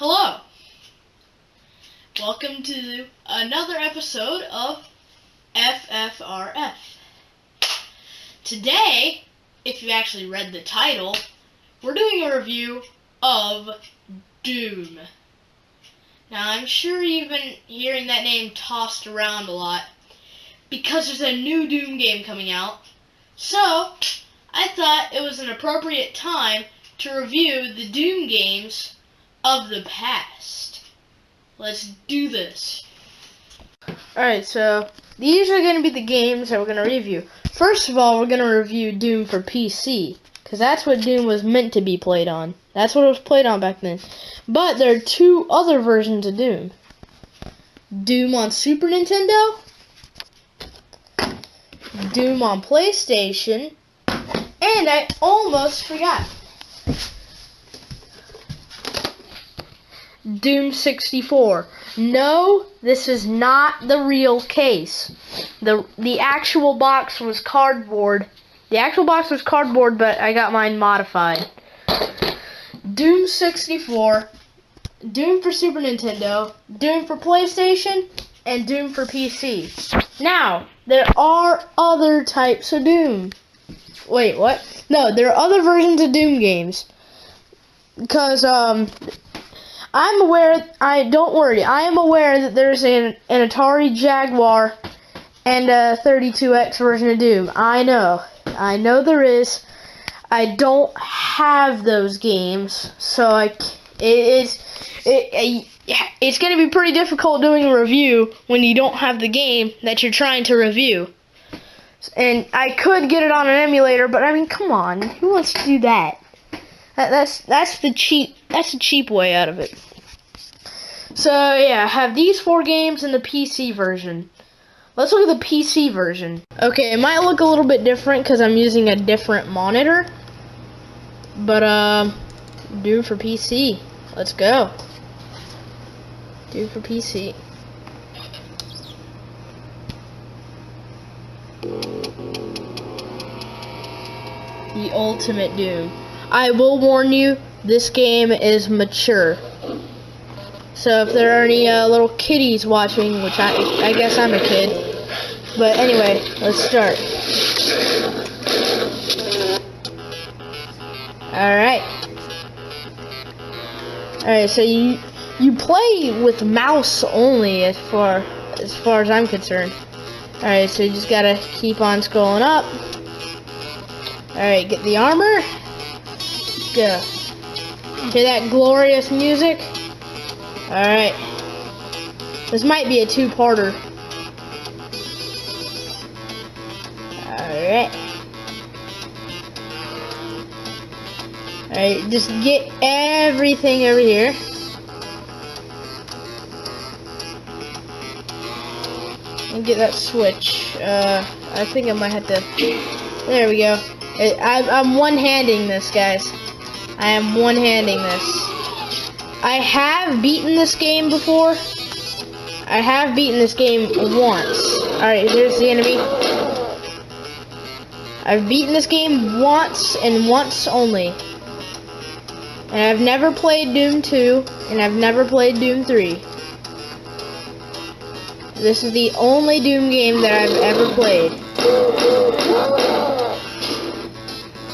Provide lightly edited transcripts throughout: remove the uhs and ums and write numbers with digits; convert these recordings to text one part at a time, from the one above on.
Hello! Welcome to another episode of FFRF. Today, if you actually read the title, we're doing a review of Doom. Now, I'm sure you've been hearing that name tossed around a lot because there's a new Doom game coming out. So, I thought it was an appropriate time to review the Doom games of the past. Let's do this. Alright, so these are going to be the games that we're going to review. First of all, we're going to review Doom for PC, because that's what Doom was meant to be played on. That's what it was played on back then. But there are two other versions of Doom. Doom on Super Nintendo, Doom on PlayStation, and I almost forgot, Doom 64. No, this is not the real case. The actual box was cardboard. The actual box was cardboard, but I got mine modified. Doom 64, Doom for Super Nintendo, Doom for PlayStation, and Doom for PC. Now, there are other types of Doom. Wait, what? No, there are other versions of Doom games. Because, I'm aware, don't worry, I am aware that there's an Atari Jaguar and a 32X version of Doom. I know there is. I don't have those games, so it's going to be pretty difficult doing a review when you don't have the game that you're trying to review. And I could get it on an emulator, but I mean, come on, who wants to do that? That's the cheap way out of it. So yeah, I have these 4 games in the PC version. Let's look at the PC version. Okay, it might look a little bit different because I'm using a different monitor. But Doom for PC. Let's go. Doom for PC. The ultimate Doom. I will warn you, this game is mature. So if there are any little kiddies watching, which I guess I'm a kid. But anyway, let's start. Alright. Alright, so you play with mouse only as far as I'm concerned. Alright, so you just gotta keep on scrolling up. Alright, get the armor. Go. Hear that glorious music? Alright. This might be a 2-parter. Alright. Alright, just get everything over here. And get that switch. I think I might have to... There we go. I'm one-handing this, guys. I am one-handing this. I have beaten this game before. I have beaten this game once. Alright, here's the enemy. I've beaten this game once and once only. And I've never played Doom 2, and I've never played Doom 3. This is the only Doom game that I've ever played.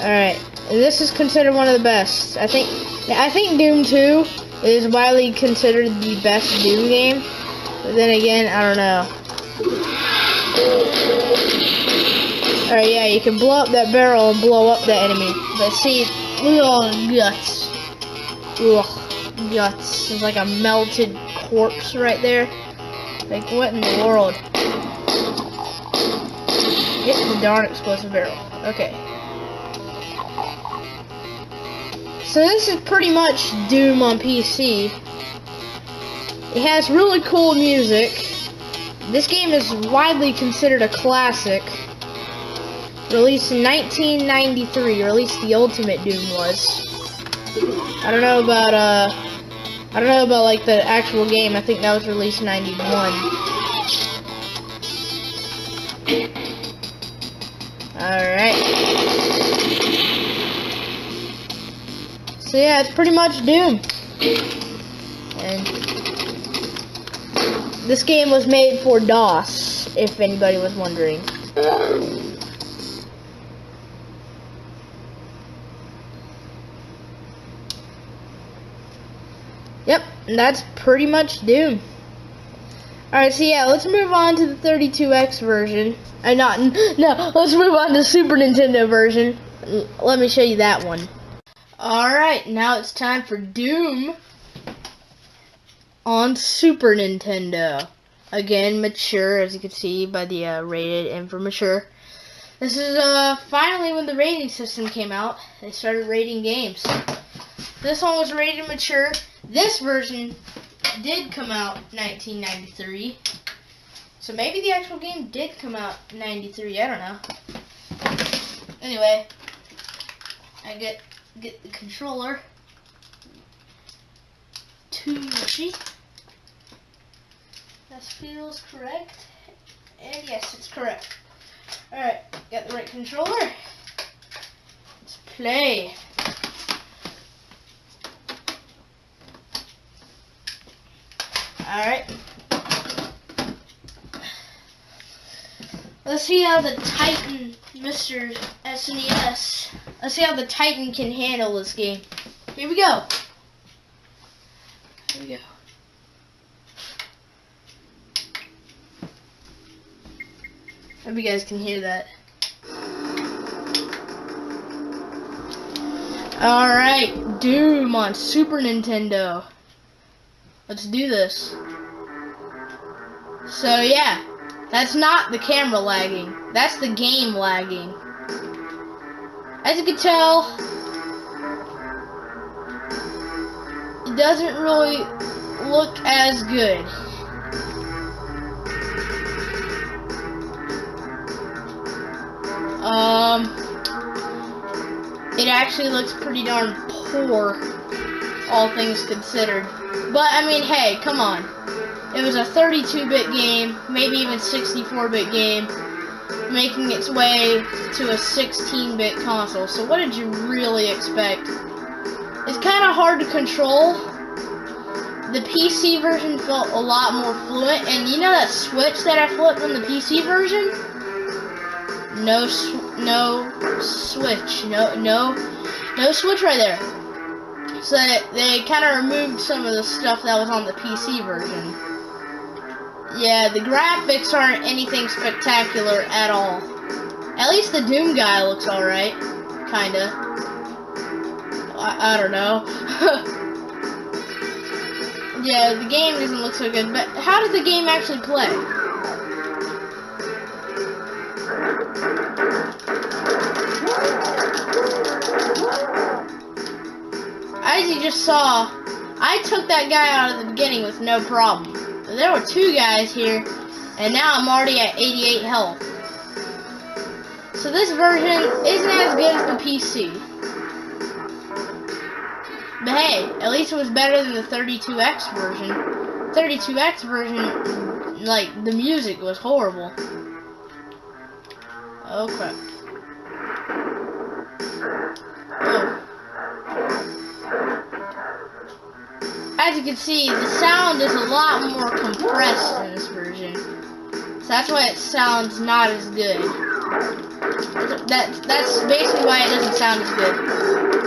Alright, this is considered one of the best. I think Doom 2 is widely considered the best Doom game, but then again, I don't know. Alright, yeah, you can blow up that barrel and blow up the enemy, but see, look at all the guts. Ugh, guts. There's like a melted corpse right there. Like, what in the world? Hit the darn explosive barrel. Okay. So this is pretty much Doom on PC. It has really cool music. This game is widely considered a classic. Released in 1993, or at least the Ultimate Doom was. I don't know about like the actual game. I think that was released in 91. Alright. So yeah, it's pretty much Doom. And this game was made for DOS, if anybody was wondering. Yep, and that's pretty much Doom. Alright, so yeah, let's move on to the 32X version. Let's move on to the Super Nintendo version. Let me show you that one. Alright, now it's time for Doom on Super Nintendo. Again, mature, as you can see by the rated and for mature. This is finally when the rating system came out. They started rating games. This one was rated mature. This version did come out 1993. So maybe the actual game did come out 93, I don't know. Anyway, I get the controller. Too mushy. That feels correct. And yes, it's correct. Alright, got the right controller. Let's play. Alright. Let's see how the Titan, Mr. SNES, let's see how the Titan can handle this game. Here we go. Here we go. Hope you guys can hear that. Alright, Doom on Super Nintendo. Let's do this. So yeah, that's not the camera lagging. That's the game lagging. As you can tell, it doesn't really look as good. It actually looks pretty darn poor, all things considered. But, I mean, hey, come on. It was a 32-bit game, maybe even 64-bit game, making its way to a 16-bit console. So what did you really expect? It's kind of hard to control. The PC version felt a lot more fluent, and you know that switch that I flipped on the PC version? No switch. No switch right there. So they kind of removed some of the stuff that was on the PC version. Yeah, the graphics aren't anything spectacular at all. At least the Doom guy looks alright. Kinda. I don't know. Yeah, the game doesn't look so good, but how does the game actually play? As you just saw, I took that guy out at the beginning with no problem. There were two guys here, and now I'm already at 88 health. So this version isn't as good as the PC. But hey, at least it was better than the 32X version. 32X version, like, the music was horrible. Oh crap. Oh. As you can see, the sound is a lot more compressed in this version. So that's why it sounds not as good. That's basically why it doesn't sound as good.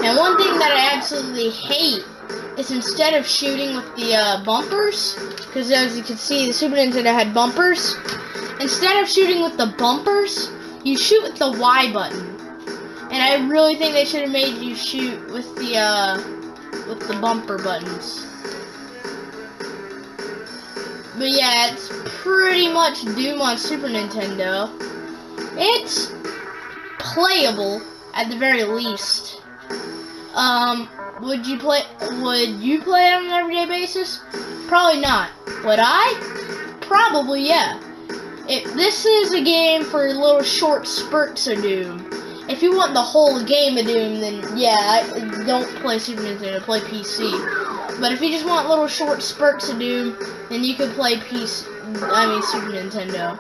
And one thing that I absolutely hate is instead of shooting with the bumpers, because as you can see, the Super Nintendo had bumpers. Instead of shooting with the bumpers, you shoot with the Y button. And I really think they should have made you shoot with the bumper buttons. But yeah, it's pretty much Doom on Super Nintendo. It's playable at the very least. Would you play it on an everyday basis? Probably not. Would I? Probably, yeah. If this is a game for little short spurts of Doom. If you want the whole game of Doom, then yeah, don't play Super Nintendo, play PC. But if you just want little short spurts of Doom, then you can play Super Nintendo.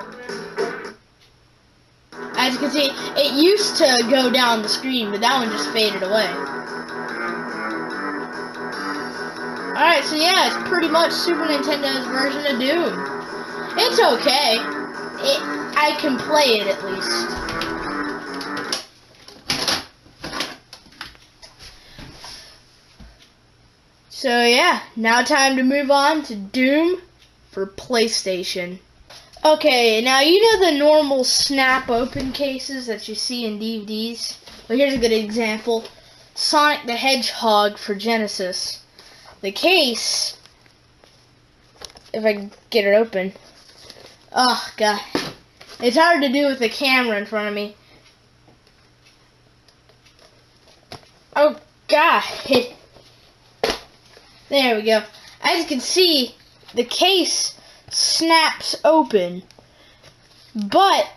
As you can see, it used to go down the screen, but that one just faded away. Alright, so yeah, it's pretty much Super Nintendo's version of Doom. It's okay. I can play it at least. So yeah, now time to move on to Doom for PlayStation. Okay, now you know the normal snap open cases that you see in DVDs? Well, here's a good example. Sonic the Hedgehog for Genesis. The case, if I can get it open. Oh, God. It's hard to do with the camera in front of me. Oh, God. There we go. As you can see, the case snaps open. But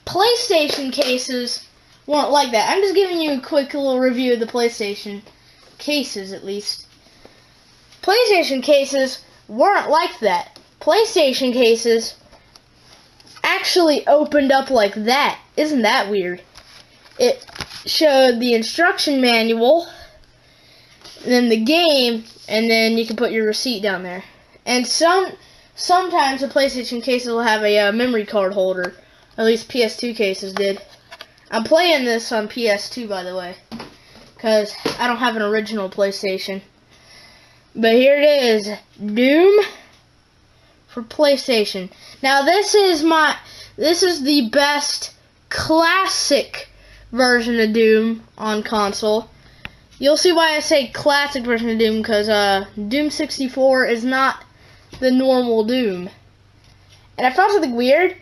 PlayStation cases weren't like that. I'm just giving you a quick little review of the PlayStation cases, at least. PlayStation cases weren't like that. PlayStation cases actually opened up like that. Isn't that weird? It showed the instruction manual, then the game, and then you can put your receipt down there. And sometimes the PlayStation cases will have a memory card holder. At least PS2 cases did. I'm playing this on PS2, by the way, because I don't have an original PlayStation. But here it is, Doom for PlayStation. Now this is the best classic version of Doom on console. You'll see why I say classic version of Doom, because Doom 64 is not the normal Doom. And I found something weird.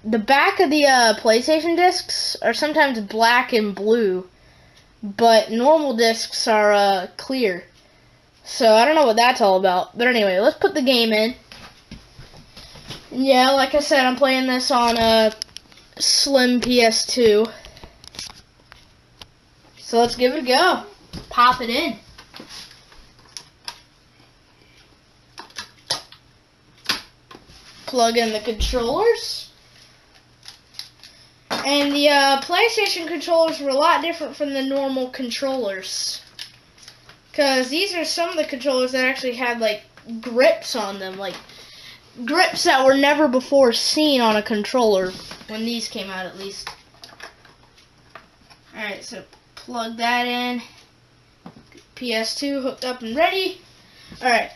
The back of the PlayStation discs are sometimes black and blue, but normal discs are clear. So I don't know what that's all about. But anyway, let's put the game in. Yeah, like I said, I'm playing this on a slim PS2. So let's give it a go. Pop it in. Plug in the controllers. And the PlayStation controllers were a lot different from the normal controllers. Because these are some of the controllers that actually had, like, grips on them. Like, grips that were never before seen on a controller. When these came out, at least. Alright, so plug that in. PS2 hooked up and ready. Alright.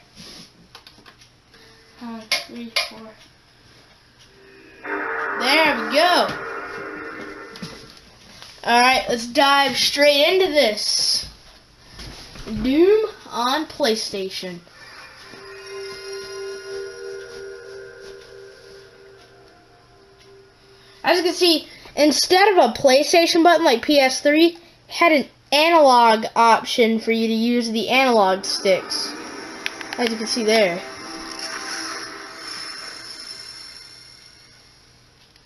1, 3, 4. There we go. Alright, let's dive straight into this. Doom on PlayStation. As you can see, instead of a PlayStation button like PS3, it had an analog option for you to use the analog sticks. As you can see there.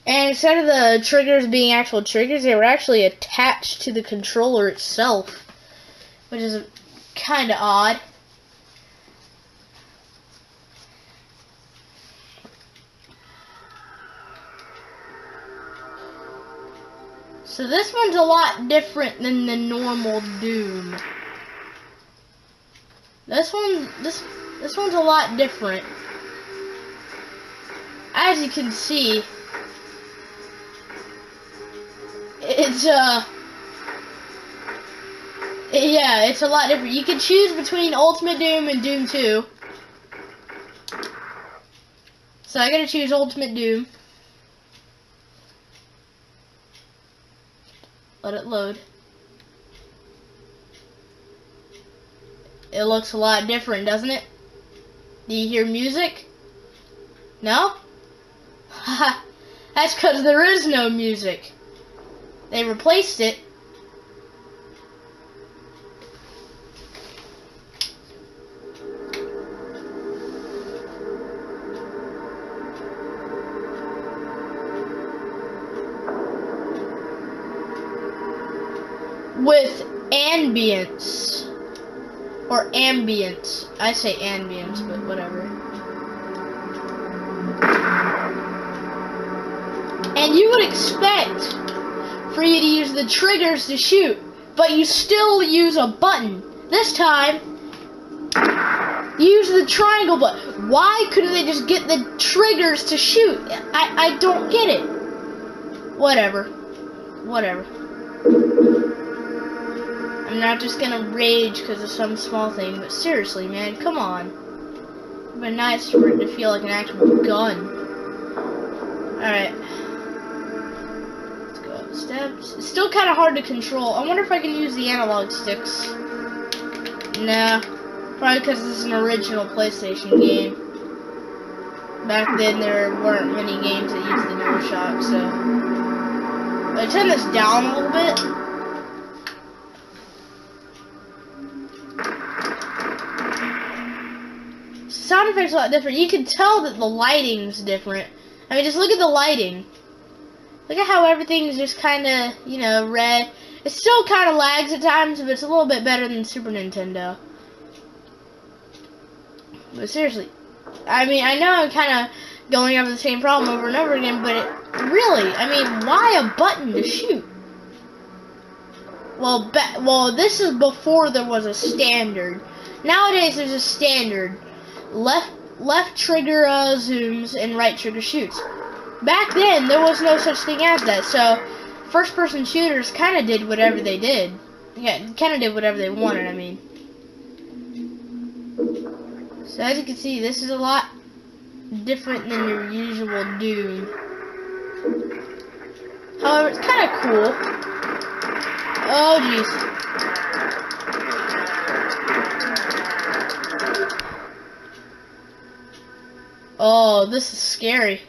And instead of the triggers being actual triggers, they were actually attached to the controller itself, which is kind of odd. So this one's a lot different than the normal Doom. This one's a lot different. As you can see, it's yeah, it's a lot different. You can choose between Ultimate Doom and Doom 2. So I gotta choose Ultimate Doom. Let it load. It looks a lot different, doesn't it? Do you hear music? No? Haha, that's because there is no music. They replaced it. With ambience. Or ambience. I say ambience, but whatever. And you would expect for you to use the triggers to shoot, but you still use a button. This time, use the triangle button. Why couldn't they just get the triggers to shoot? I don't get it. Whatever. Whatever. I'm not just gonna rage because of some small thing, but seriously, man, come on. It'd be nice for it to feel like an actual gun. Alright. Let's go up the steps. It's still kind of hard to control. I wonder if I can use the analog sticks. Nah. Probably because this is an original PlayStation game. Back then there weren't many games that used the DualShock, so. I turn this down a little bit. Sound effects are a lot different. You can tell that the lighting's different. I mean, just look at the lighting. Look at how everything's just kind of, you know, red. It still kind of lags at times, but it's a little bit better than Super Nintendo. But seriously, I mean, I know I'm kind of going over the same problem over and over again, but really, I mean, why a button to shoot? Well, this is before there was a standard. Nowadays, there's a standard. Left trigger zooms and right trigger shoots. Back then, there was no such thing as that, so first-person shooters kind of did whatever they did. Yeah, kind of did whatever they wanted, I mean. So as you can see, this is a lot different than your usual Doom. However, it's kind of cool. Oh, jeez. Oh, this is scary.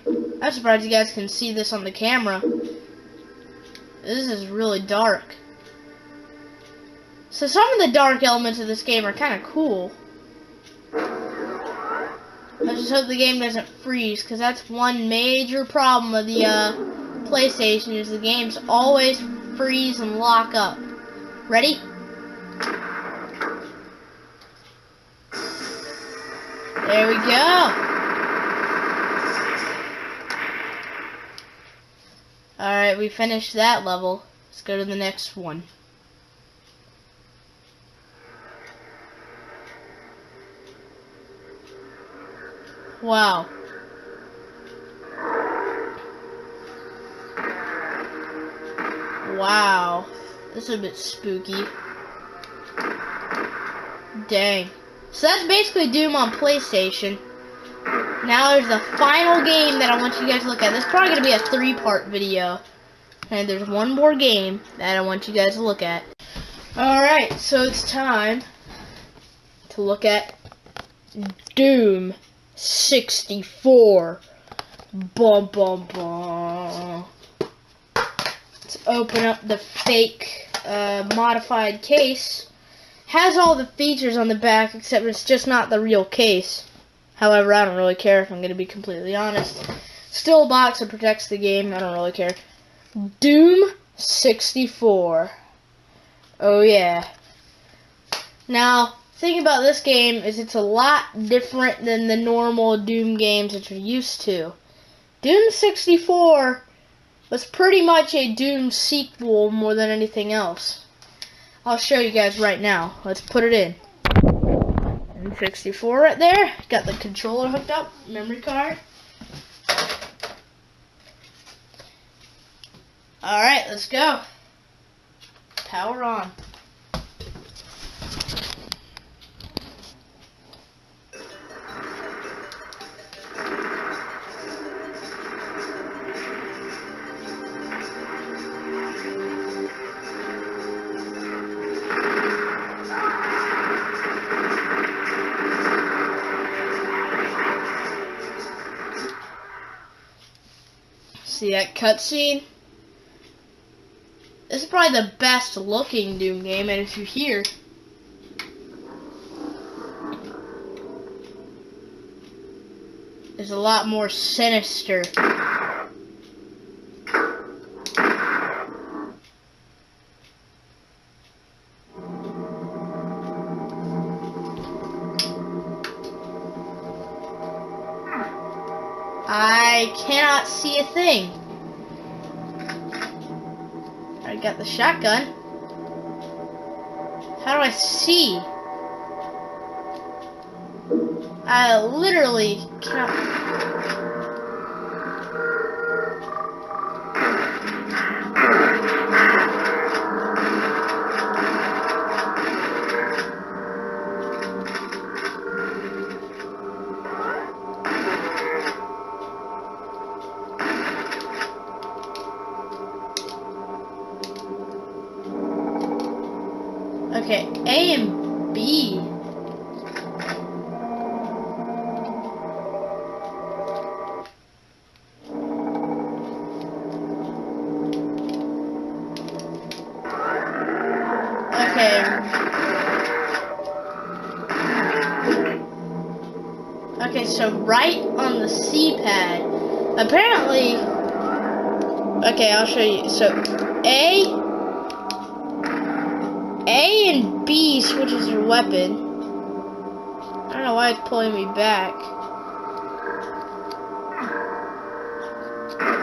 I'm surprised you guys can see this on the camera. This is really dark. So some of the dark elements of this game are kind of cool. I just hope the game doesn't freeze, because that's one major problem of the PlayStation, is the games always freeze and lock up. Ready? There we go. Alright, we finished that level. Let's go to the next one. Wow. Wow. This is a bit spooky. Dang. So that's basically Doom on PlayStation. Now there's the final game that I want you guys to look at. This is probably going to be a 3-part video. And there's one more game that I want you guys to look at. Alright, so it's time to look at Doom 64. Bum bum bum. Let's open up the fake modified case. Has all the features on the back, except it's just not the real case. However, I don't really care, if I'm going to be completely honest. Still a box that protects the game. I don't really care. Doom 64. Oh yeah. Now, thing about this game is it's a lot different than the normal Doom games that you're used to. Doom 64 was pretty much a Doom sequel more than anything else. I'll show you guys right now. Let's put it in. Doom 64 right there. Got the controller hooked up, memory card. Alright, let's go. Power on. See that cutscene? This is probably the best looking Doom game, and if you're here, it's a lot more sinister. I cannot see a thing. I got the shotgun. How do I see? I literally cannot. Okay, A and B. Okay. Okay, so right on the C pad. Apparently. Okay, I'll show you. So A and B switches your weapon. I don't know why it's pulling me back.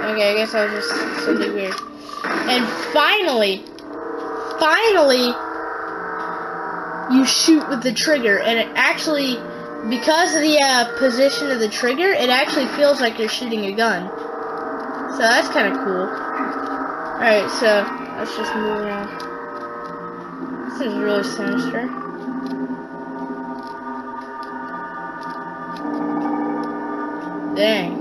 Okay, I guess I was just something weird. And finally, you shoot with the trigger, and it actually, because of the position of the trigger, it actually feels like you're shooting a gun. So that's kind of cool. Alright, so let's just move around. This is really sinister. Dang.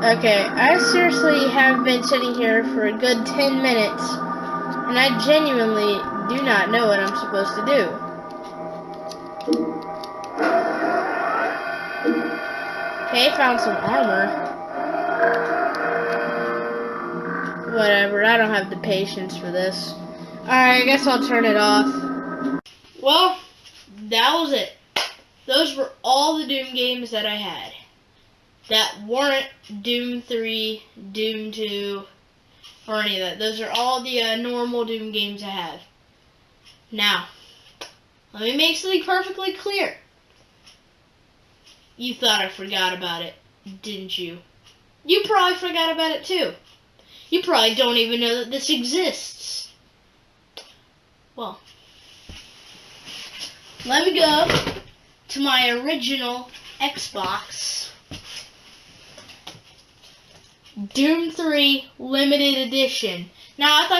Okay, I seriously have been sitting here for a good 10 minutes, and I genuinely do not know what I'm supposed to do. Okay, found some armor. Whatever, I don't have the patience for this. Alright, I guess I'll turn it off. Well, that was it. Those were all the Doom games that I had. That weren't Doom 3, Doom 2, or any of that. Those are all the normal Doom games I have. Now, let me make something perfectly clear. You thought I forgot about it, didn't you? You probably forgot about it too. You probably don't even know that this exists. Well, let me go to my original Xbox. Doom 3 Limited Edition. Now I thought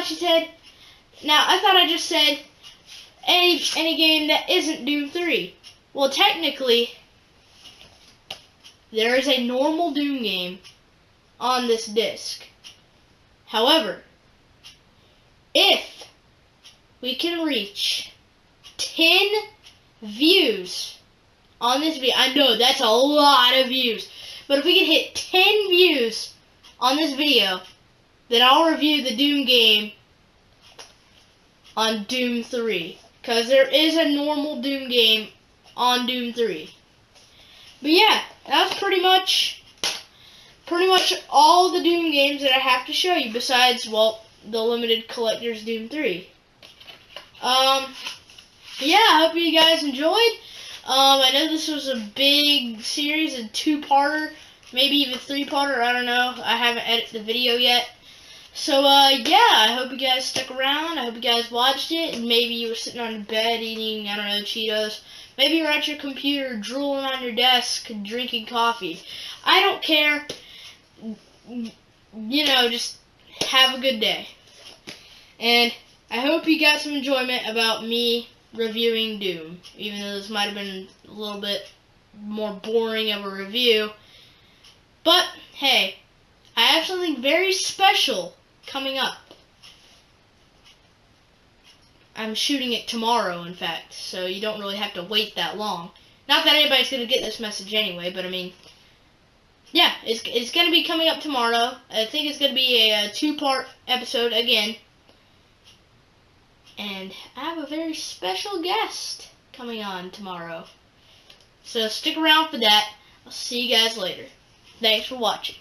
I just said any game that isn't Doom 3. Well, technically, there is a normal Doom game on this disc. However, if we can reach 10 views on this video, I know that's a lot of views, but if we can hit 10 views on this video, then I'll review the Doom game on Doom 3. Because there is a normal Doom game on Doom 3. But yeah, that's pretty much all the Doom games that I have to show you, besides, well, the limited collector's Doom 3. Yeah, I hope you guys enjoyed. I know this was a big series, a two-parter, maybe even three-parter, I don't know. I haven't edited the video yet. So, yeah, I hope you guys stuck around. I hope you guys watched it, and maybe you were sitting on your bed eating, I don't know, Cheetos. Maybe you're at your computer drooling on your desk and drinking coffee. I don't care. You know, just have a good day. And I hope you got some enjoyment about me reviewing Doom, even though this might have been a little bit more boring of a review. But, hey, I have something very special coming up. I'm shooting it tomorrow, in fact, so you don't really have to wait that long. Not that anybody's going to get this message anyway, but I mean, yeah, it's going to be coming up tomorrow. I think it's going to be a two-part episode again. And I have a very special guest coming on tomorrow. So stick around for that. I'll see you guys later. Thanks for watching.